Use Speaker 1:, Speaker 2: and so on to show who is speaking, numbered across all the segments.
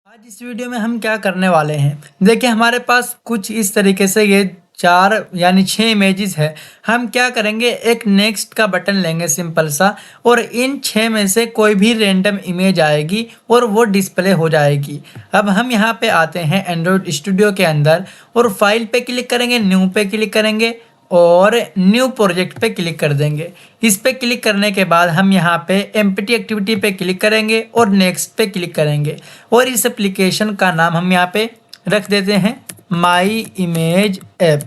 Speaker 1: आज इस वीडियो में हम क्या करने वाले हैं। देखिए हमारे पास कुछ इस तरीके से ये 6 इमेजेस है। हम क्या करेंगे, एक नेक्स्ट का बटन लेंगे सिंपल सा, और इन 6 में से कोई भी रैंडम इमेज आएगी और वो डिस्प्ले हो जाएगी। अब हम यहाँ पे आते हैं एंड्रॉयड स्टूडियो के अंदर और फाइल पे क्लिक करेंगे, न्यू पे क्लिक करेंगे और न्यू प्रोजेक्ट पे क्लिक कर देंगे। इस पे क्लिक करने के बाद हम यहाँ पे एम्प्टी एक्टिविटी पे क्लिक करेंगे और नेक्स्ट पे क्लिक करेंगे और इस एप्लीकेशन का नाम हम यहाँ पे रख देते हैं माई इमेज ऐप।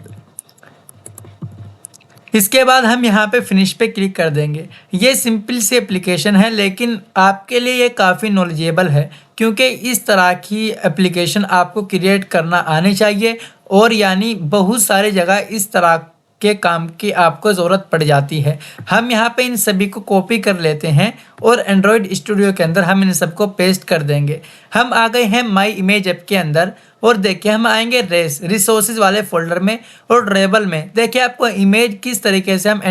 Speaker 1: इसके बाद हम यहाँ पे फिनिश पे क्लिक कर देंगे। ये सिंपल सी एप्लीकेशन है लेकिन आपके लिए ये काफ़ी नॉलेजेबल है, क्योंकि इस तरह की एप्लीकेशन आपको क्रिएट करना आनी चाहिए और यानी बहुत सारी जगह इस तरह के काम की आपको ज़रूरत पड़ जाती है। हम यहाँ पे इन सभी को कॉपी कर लेते हैं और एंड्रॉयड स्टूडियो के अंदर हम इन सबको पेस्ट कर देंगे। हम आ गए हैं माई इमेज ऐप के अंदर और देखिए हम आएंगे रिसोर्सेज वाले फोल्डर में और ड्रेबल में। देखिए आपको इमेज किस तरीके से हम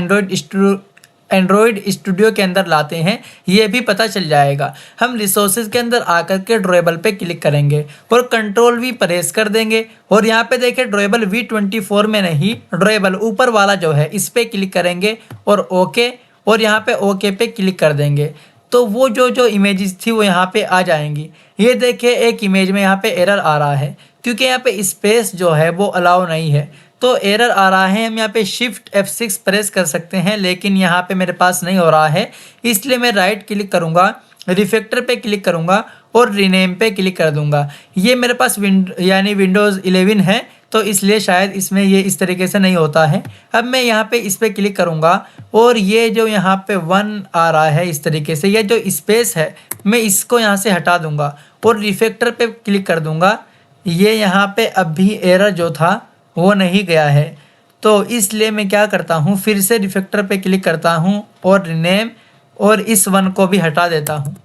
Speaker 1: एंड्रॉयड स्टूडियो के अंदर लाते हैं ये भी पता चल जाएगा। हम रिसोर्सेज के अंदर आकर के ड्रॉएबल पे क्लिक करेंगे और कंट्रोल वी प्रेस कर देंगे और यहाँ पे देखिए ड्रॉएबल V24 में नहीं, ड्रॉएबल ऊपर वाला जो है इस पे क्लिक करेंगे और ओके, और यहाँ पे ओके पे क्लिक कर देंगे तो वो जो इमेजेस थी वो यहाँ पे आ जाएंगी। ये देखिए एक इमेज में यहाँ पे एरर आ रहा है क्योंकि यहाँ पे स्पेस जो है वो अलाउ नहीं है, तो एरर आ रहा है। हम यहाँ पे शिफ्ट F6 प्रेस कर सकते हैं लेकिन यहाँ पे मेरे पास नहीं हो रहा है, इसलिए मैं राइट क्लिक करूँगा, रिफैक्टर पे क्लिक करूँगा और रीनेम पे क्लिक कर दूँगा। ये मेरे पास विंडोज़ 11 है तो इसलिए शायद इसमें ये इस तरीके से नहीं होता है। अब मैं यहाँ पे इस पर क्लिक करूँगा और ये जो यहाँ पे 1 आ रहा है इस तरीके से, ये जो स्पेस है मैं इसको यहाँ से हटा दूँगा और रिफैक्टर पे क्लिक कर दूँगा। ये यहाँ पे अभी एरर जो था वो नहीं गया है, तो इसलिए मैं क्या करता हूँ, फिर से रिफैक्टर पे क्लिक करता हूँ और रीनेम और इस 1 को भी हटा देता हूँ,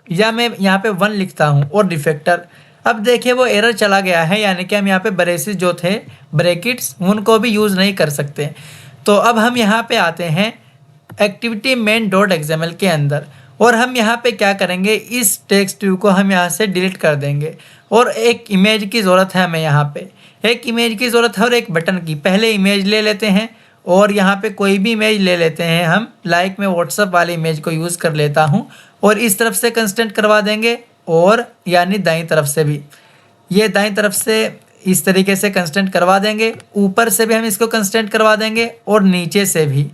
Speaker 1: या मैं यहाँ पे 1 लिखता हूँ और रिफैक्टर। अब देखिए वो एरर चला गया है, यानी कि हम यहाँ पे ब्रेसेस जो थे ब्रैकेट्स उनको भी यूज़ नहीं कर सकते। तो अब हम यहाँ पे आते हैं एक्टिविटी मेन डॉट एक्सएमएल के अंदर और हम यहाँ पे क्या करेंगे, इस टेक्स्ट व्यू को हम यहाँ से डिलीट कर देंगे और एक इमेज की ज़रूरत है हमें। यहाँ पे एक इमेज की ज़रूरत है और एक बटन की। पहले इमेज ले लेते हैं और यहाँ पे कोई भी इमेज ले लेते हैं हम, लाइक मैं व्हाट्सअप वाली इमेज को यूज़ कर लेता हूँ और इस तरफ से कंस्ट्रेंट करवा देंगे और यानी दाईं तरफ से भी, ये दाईं तरफ से इस तरीके से कंस्ट्रेंट करवा देंगे। ऊपर से भी हम इसको कंस्ट्रेंट करवा देंगे और नीचे से भी,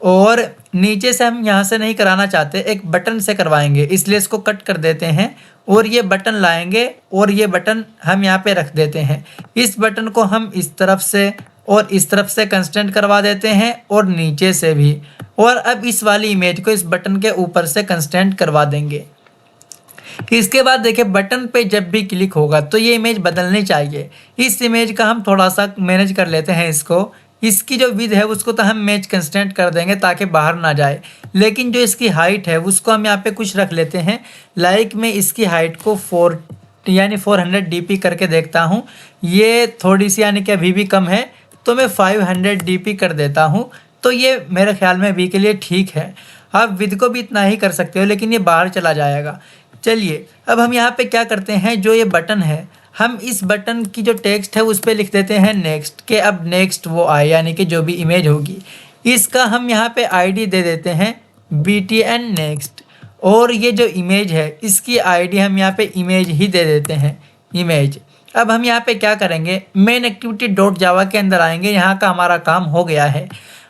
Speaker 1: और नीचे से हम यहाँ से नहीं कराना चाहते, एक बटन से करवाएंगे, इसलिए इसको कट कर देते हैं और ये बटन लाएंगे और ये बटन हम यहाँ पे रख देते हैं। इस बटन को हम इस तरफ से और इस तरफ से कंस्ट्रेंट करवा देते हैं और नीचे से भी, और अब इस वाली इमेज को इस बटन के ऊपर से कंस्ट्रेंट करवा देंगे। इसके बाद देखिए बटन पे जब भी क्लिक होगा तो ये इमेज बदलनी चाहिए। इस इमेज का हम थोड़ा सा मैनेज कर लेते हैं इसकी जो विड्थ है उसको तो हम मैच कंस्टेंट कर देंगे ताकि बाहर ना जाए, लेकिन जो इसकी हाइट है उसको हम यहाँ पे कुछ रख लेते हैं। लाइक मैं इसकी हाइट को 400 dp करके देखता हूँ, ये थोड़ी सी यानी कि अभी भी कम है तो मैं 500 dp कर देता हूँ, तो ये मेरे ख्याल में अभी के लिए ठीक है। आप विड्थ को भी इतना ही कर सकते हो लेकिन ये बाहर चला जाएगा। चलिए अब हम यहाँ पे क्या करते हैं, जो ये बटन है हम इस बटन की जो टेक्स्ट है उस पर लिख देते हैं नेक्स्ट, के अब नेक्स्ट वो आए यानी कि जो भी इमेज होगी इसका हम यहाँ पे आईडी दे देते हैं BTN नेक्स्ट, और ये जो इमेज है इसकी आईडी हम यहाँ पे इमेज ही दे देते हैं इमेज। अब हम यहाँ पे क्या करेंगे, मेन एक्टिविटी डॉट जावा के अंदर आएंगे, यहाँ का हमारा काम हो गया है।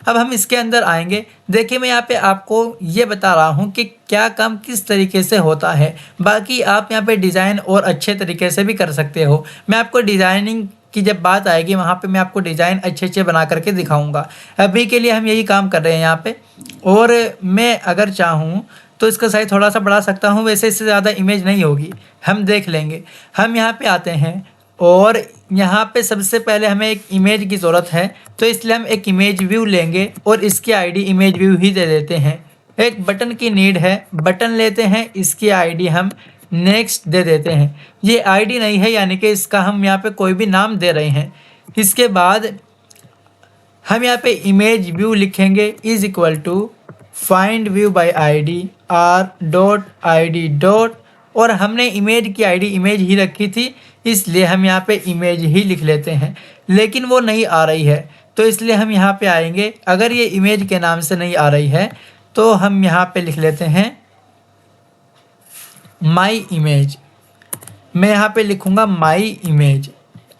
Speaker 1: अब हम इसके अंदर आएंगे, देखिए मैं यहाँ पे आपको ये बता रहा हूँ कि क्या काम किस तरीके से होता है, बाकी आप यहाँ पे डिज़ाइन और अच्छे तरीके से भी कर सकते हो। मैं आपको डिज़ाइनिंग की जब बात आएगी वहाँ पे मैं आपको डिज़ाइन अच्छे बना करके दिखाऊंगा। अभी के लिए हम यही काम कर रहे हैं यहाँ पे, और मैं अगर चाहूँ तो इसका साइज थोड़ा सा बढ़ा सकता हूँ, वैसे इससे ज़्यादा इमेज नहीं होगी, हम देख लेंगे। हम यहाँ पे आते हैं और यहाँ पे सबसे पहले हमें एक इमेज की ज़रूरत है, तो इसलिए हम एक इमेज व्यू लेंगे और इसकी आईडी इमेज व्यू ही दे देते हैं। एक बटन की नीड है, बटन लेते हैं, इसकी आईडी हम नेक्स्ट दे देते हैं। ये आईडी नहीं है यानी कि इसका हम यहाँ पे कोई भी नाम दे रहे हैं। इसके बाद हम यहाँ पे इमेज व्यू लिखेंगे is equal to find view by ID r.id. और हमने इमेज की आईडी इमेज ही रखी थी, इसलिए हम यहाँ पे इमेज ही लिख लेते हैं। लेकिन वो नहीं आ रही है, तो इसलिए हम यहाँ पे आएंगे। अगर ये इमेज के नाम से नहीं आ रही है तो हम यहाँ पे लिख लेते हैं माई इमेज। मैं यहाँ पे लिखूँगा माई इमेज,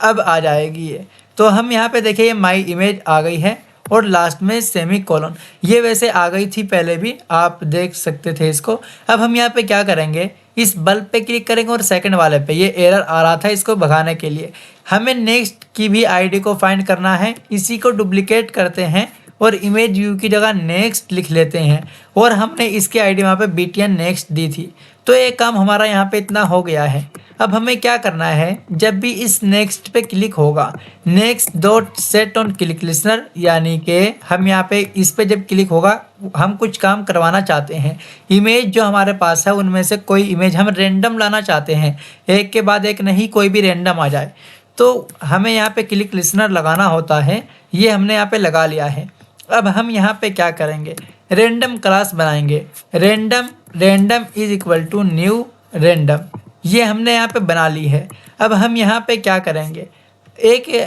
Speaker 1: अब आ जाएगी ये। तो हम यहाँ पे देखिए ये माई इमेज आ गई है और लास्ट में सेमी कोलन। ये वैसे आ गई थी पहले भी, आप देख सकते थे इसको। अब हम यहाँ पे क्या करेंगे, इस बल्ब पे क्लिक करेंगे और सेकंड वाले पे, ये एरर आ रहा था, इसको भगाने के लिए हमें नेक्स्ट की भी आईडी को फाइंड करना है। इसी को डुप्लीकेट करते हैं और इमेज व्यू की जगह नेक्स्ट लिख लेते हैं और हमने इसकी आईडी वहाँ पे BTN नेक्स्ट दी थी। तो ये काम हमारा यहाँ पे इतना हो गया है। अब हमें क्या करना है, जब भी इस नेक्स्ट पे क्लिक होगा, next dot set on click listener, यानी कि हम यहाँ पे इस पे जब क्लिक होगा, हम कुछ काम करवाना चाहते हैं। इमेज जो हमारे पास है उनमें से कोई इमेज हम रेंडम लाना चाहते हैं, एक के बाद एक नहीं, कोई भी रेंडम आ जाए। तो हमें यहाँ पे क्लिक लिसनर लगाना होता है, ये हमने यहाँ पे लगा लिया है। अब हम यहाँ पे क्या करेंगे, रेंडम क्लास बनाएंगे। Random is equal to new random, ये हमने यहाँ पे बना ली है। अब हम यहाँ पे क्या करेंगे,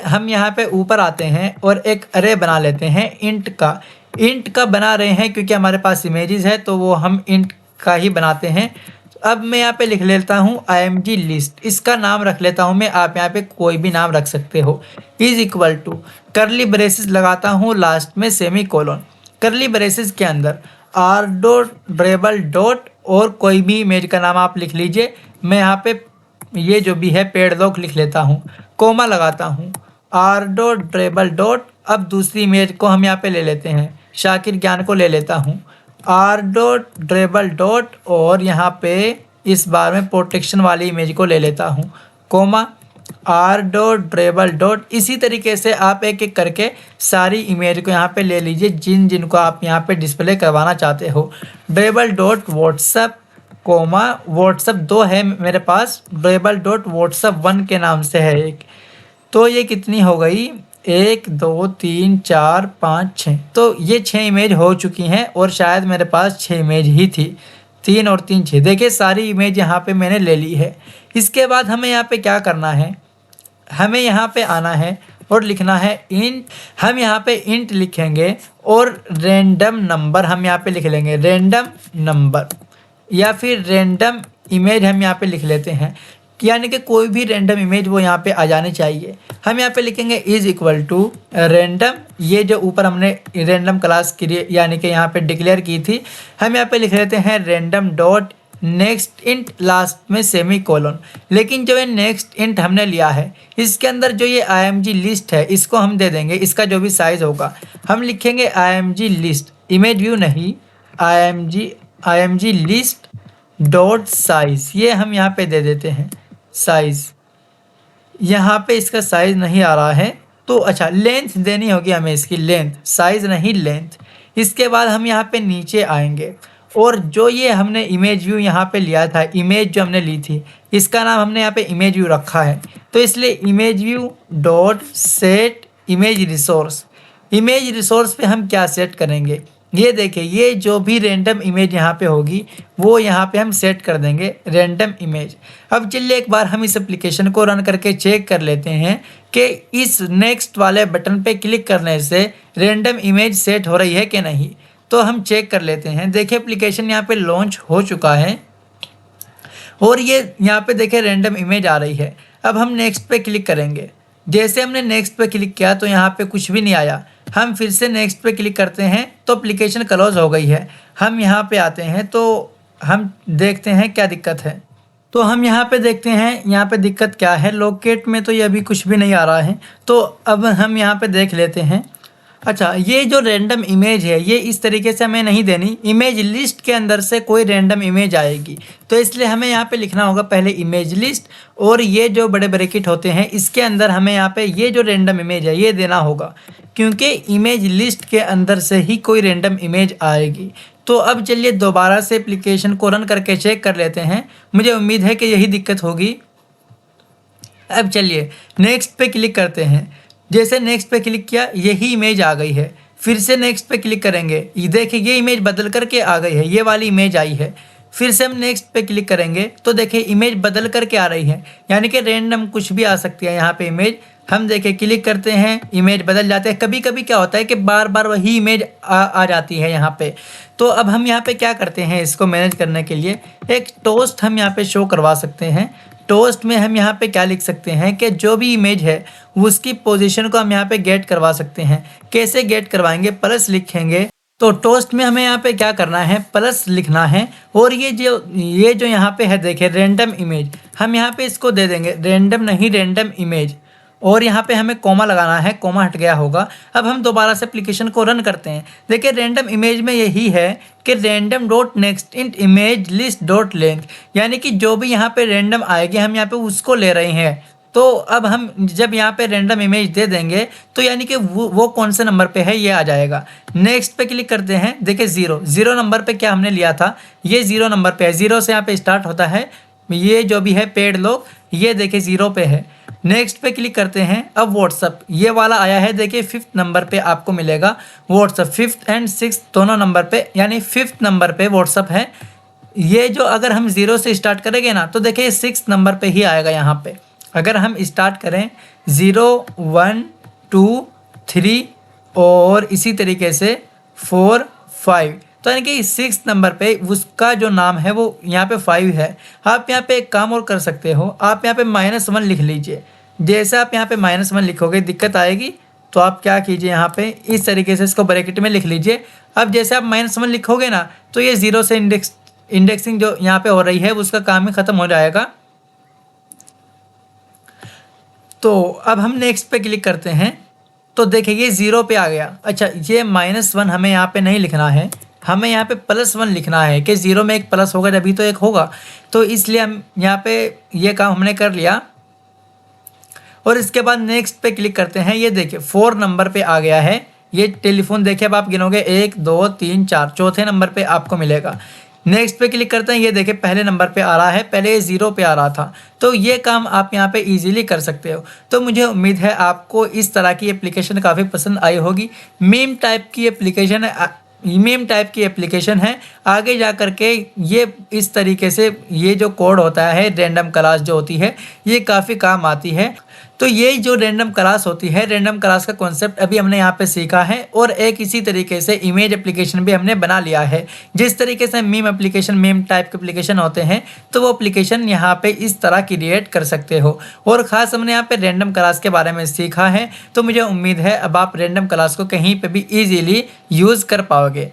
Speaker 1: हम यहाँ पे ऊपर आते हैं और एक अरे बना लेते हैं इंट का बना रहे हैं क्योंकि हमारे पास इमेजेस है, तो वो हम इंट का ही बनाते हैं। अब मैं यहाँ पे लिख लेता हूँ img लिस्ट, इसका नाम रख लेता हूँ मैं, आप यहाँ पे कोई भी नाम रख सकते हो। Is equal to curly braces लगाता हूँ, लास्ट में सेमी कोलन। करली ब्रेसेस के अंदर आर डॉट ड्रेबल डॉट और कोई भी इमेज का नाम आप लिख लीजिए। मैं यहाँ पे ये जो भी है पेडलॉक लिख लेता हूँ, कोमा लगाता हूँ, आर डॉट ड्रेबल डॉट। अब दूसरी इमेज को हम यहाँ पे ले लेते हैं, शाकिर ज्ञान को ले लेता हूँ, आर डॉट ड्रेबल डॉट, और यहाँ पे इस बार में प्रोटेक्शन वाली इमेज को ले लेता हूँ, comma R dot drawable dot. इसी तरीके से आप एक एक करके सारी इमेज को यहाँ पे ले लीजिए जिनको आप यहाँ पे डिस्प्ले करवाना चाहते हो। Drawable dot WhatsApp, comma WhatsApp 2 है मेरे पास, ड्रेबल डॉट व्हाट्सअप 1 के नाम से है एक। तो ये कितनी हो गई, 1 2 3 4 5 6, तो ये 6 इमेज हो चुकी हैं और शायद मेरे पास 6 इमेज ही थी, 3 और 3 6। देखिए सारी इमेज यहाँ पे मैंने ले ली है। इसके बाद हमें यहाँ पे क्या करना है, हमें यहाँ पे आना है और लिखना है इंट। हम यहाँ पे इंट लिखेंगे और रैंडम नंबर हम यहाँ पे लिख लेंगे, रैंडम नंबर या फिर रैंडम इमेज हम यहाँ पे लिख लेते हैं, यानी कि कोई भी रैंडम इमेज वो यहाँ पे आ जानी चाहिए। हम यहाँ पे लिखेंगे इज इक्वल टू रैंडम, ये जो ऊपर हमने रैंडम क्लास क्रिएट यानी कि यहाँ पे डिक्लेयर की थी, हम यहाँ पे लिख लेते हैं random dot next int, last में सेमी कोलन। लेकिन जो ये नेक्स्ट इंट हमने लिया है, इसके अंदर जो ये img लिस्ट है इसको हम दे देंगे, इसका जो भी साइज़ होगा हम लिखेंगे img लिस्ट, इमेज व्यू नहीं, img लिस्ट डॉट साइज, ये हम यहाँ पे दे देते हैं साइज़। यहाँ पे इसका साइज़ नहीं आ रहा है, तो अच्छा लेंथ देनी होगी हमें, इसकी लेंथ, साइज़ नहीं लेंथ। इसके बाद हम यहाँ पे नीचे आएंगे और जो ये हमने इमेज व्यू यहाँ पे लिया था, इमेज जो हमने ली थी, इसका नाम हमने यहाँ पे इमेज व्यू रखा है, तो इसलिए image view dot set image resource. Image resource पे हम क्या सेट करेंगे, ये देखिए, ये जो भी रैंडम इमेज यहाँ पे होगी वो यहाँ पे हम सेट कर देंगे रैंडम इमेज। अब चलिए एक बार हम इस एप्लीकेशन को रन करके चेक कर लेते हैं कि इस नेक्स्ट वाले बटन पे क्लिक करने से रैंडम इमेज सेट हो रही है कि नहीं। तो हम चेक कर लेते हैं। देखिए एप्लीकेशन यहाँ पे लॉन्च हो चुका है और ये यहाँ पे देखिए रैंडम इमेज आ रही है। अब हम नेक्स्ट पे क्लिक करेंगे। जैसे हमने नेक्स्ट पे क्लिक किया तो यहाँ पे कुछ भी नहीं आया। हम फिर से नेक्स्ट पे क्लिक करते हैं तो एप्लीकेशन क्लोज हो गई है। हम यहाँ पे आते हैं तो हम देखते हैं क्या दिक्कत है। तो हम यहाँ पे देखते हैं यहाँ पे दिक्कत क्या है। लोकेट में तो ये अभी कुछ भी नहीं आ रहा है, तो अब हम यहाँ पे देख लेते हैं। अच्छा, ये जो रैंडम इमेज है ये इस तरीके से हमें नहीं देनी, इमेज लिस्ट के अंदर से कोई रैंडम इमेज आएगी, तो इसलिए हमें यहाँ पे लिखना होगा पहले इमेज लिस्ट, और ये जो बड़े ब्रैकेट होते हैं इसके अंदर हमें यहाँ पे ये जो रैंडम इमेज है ये देना होगा, क्योंकि इमेज लिस्ट के अंदर से ही कोई रैंडम इमेज आएगी। तो अब चलिए दोबारा से एप्लीकेशन को रन करके चेक कर लेते हैं। मुझे उम्मीद है कि यही दिक्कत होगी। अब चलिए नेक्स्ट पे क्लिक करते हैं। जैसे नेक्स्ट पे क्लिक किया यही इमेज आ गई है। फिर से नेक्स्ट पे क्लिक करेंगे, ये देखिए ये इमेज बदल करके आ गई है, ये वाली इमेज आई है। फिर से हम नेक्स्ट पे क्लिक करेंगे तो देखिए इमेज बदल करके आ रही है, यानी कि रैंडम कुछ भी आ सकती है यहाँ पे इमेज। हम देखिए क्लिक करते हैं, इमेज बदल जाते हैं। कभी कभी क्या होता है कि बार बार वही इमेज आ जाती है यहाँ पे। तो अब हम यहाँ पे क्या करते हैं, इसको मैनेज करने के लिए एक टोस्ट हम यहाँ पे शो करवा सकते हैं। टोस्ट में हम यहाँ पे क्या लिख सकते हैं कि जो भी इमेज है उसकी पोजीशन को हम यहाँ पे गेट करवा सकते हैं। कैसे गेट करवाएंगे, प्लस लिखेंगे। तो टोस्ट में हमें यहाँ पे क्या करना है, प्लस लिखना है। और ये जो यहाँ पे है देखिए रैंडम इमेज, हम यहाँ पे इसको दे देंगे रैंडम नहीं रैंडम इमेज। और यहाँ पे हमें कोमा लगाना है, कोमा हट गया होगा। अब हम दोबारा से एप्लीकेशन को रन करते हैं। देखिए रैंडम इमेज में यही है कि random dot next int image list dot length, यानी कि जो भी यहाँ पे रैंडम आएगी हम यहाँ पे उसको ले रहे हैं। तो अब हम जब यहाँ पे रैंडम इमेज दे देंगे तो यानी कि वो कौन से नंबर पे है ये आ जाएगा। नेक्स्ट पे क्लिक करते हैं। देखिए जीरो नंबर पे क्या हमने लिया था, ये 0 नंबर पे है। 0 से यहाँ पे स्टार्ट होता है। ये जो भी है पेड लोग, ये देखिए 0 पे है। नेक्स्ट पे क्लिक करते हैं। अब व्हाट्सअप ये वाला आया है, देखिए 5th नंबर पे आपको मिलेगा व्हाट्सअप। 5th एंड 6th दोनों नंबर पे, यानी 5th नंबर पे व्हाट्सअप है। ये जो अगर हम 0 से स्टार्ट करेंगे ना तो देखिए 6th नंबर पे ही आएगा यहाँ पे। अगर हम स्टार्ट करें 0 1 2 3 और इसी तरीके से 4 5, तो यानी कि 6 नंबर पे उसका जो नाम है वो यहाँ पे 5 है। आप यहाँ पे एक काम और कर सकते हो, आप यहाँ पे -1 लिख लीजिए। जैसे आप यहाँ पे -1 लिखोगे दिक्कत आएगी, तो आप क्या कीजिए यहाँ पे इस तरीके से इसको ब्रैकेट में लिख लीजिए। अब जैसे आप -1 लिखोगे ना तो ये 0 से इंडेक्सिंग जो यहाँ पे हो रही है उसका काम ही ख़त्म हो जाएगा। तो अब हम नेक्स्ट पे क्लिक करते हैं तो देखिए ये 0 पे आ गया। अच्छा ये -1 हमें यहाँ पे नहीं लिखना है, हमें यहाँ पे +1 लिखना है कि 0 में एक प्लस होगा जभी तो एक होगा। तो इसलिए हम यहाँ पे ये काम हमने कर लिया। और इसके बाद नेक्स्ट पे क्लिक करते हैं। ये देखिए 4 नंबर पे आ गया है ये टेलीफोन। देखिए अब आप गिनोगे 1 2 3 4, चौथे नंबर पे आपको मिलेगा। नेक्स्ट पे क्लिक करते हैं। ये देखिए पहले नंबर पे आ रहा है, पहले ये 0 पे आ रहा था। तो ये काम आप यहाँ पे इजीली कर सकते हो। तो मुझे उम्मीद है आपको इस तरह की एप्लीकेशन काफ़ी पसंद आई होगी। मीम टाइप की एप्लीकेशन है। आगे जा कर के ये इस तरीके से ये जो कोड होता है, रैंडम क्लास जो होती है, ये काफ़ी काम आती है। तो ये जो रैंडम क्लास होती है, रैंडम क्लास का कॉन्सेप्ट अभी हमने यहाँ पे सीखा है। और एक इसी तरीके से इमेज एप्लीकेशन भी हमने बना लिया है। जिस तरीके से मीम टाइप के एप्लीकेशन होते हैं, तो वो एप्लीकेशन यहाँ पे इस तरह क्रिएट कर सकते हो। और ख़ास हमने यहाँ पे रैंडम क्लास के बारे में सीखा है। तो मुझे उम्मीद है अब आप रैंडम क्लास को कहीं पर भी ईजीली यूज़ कर पाओगे।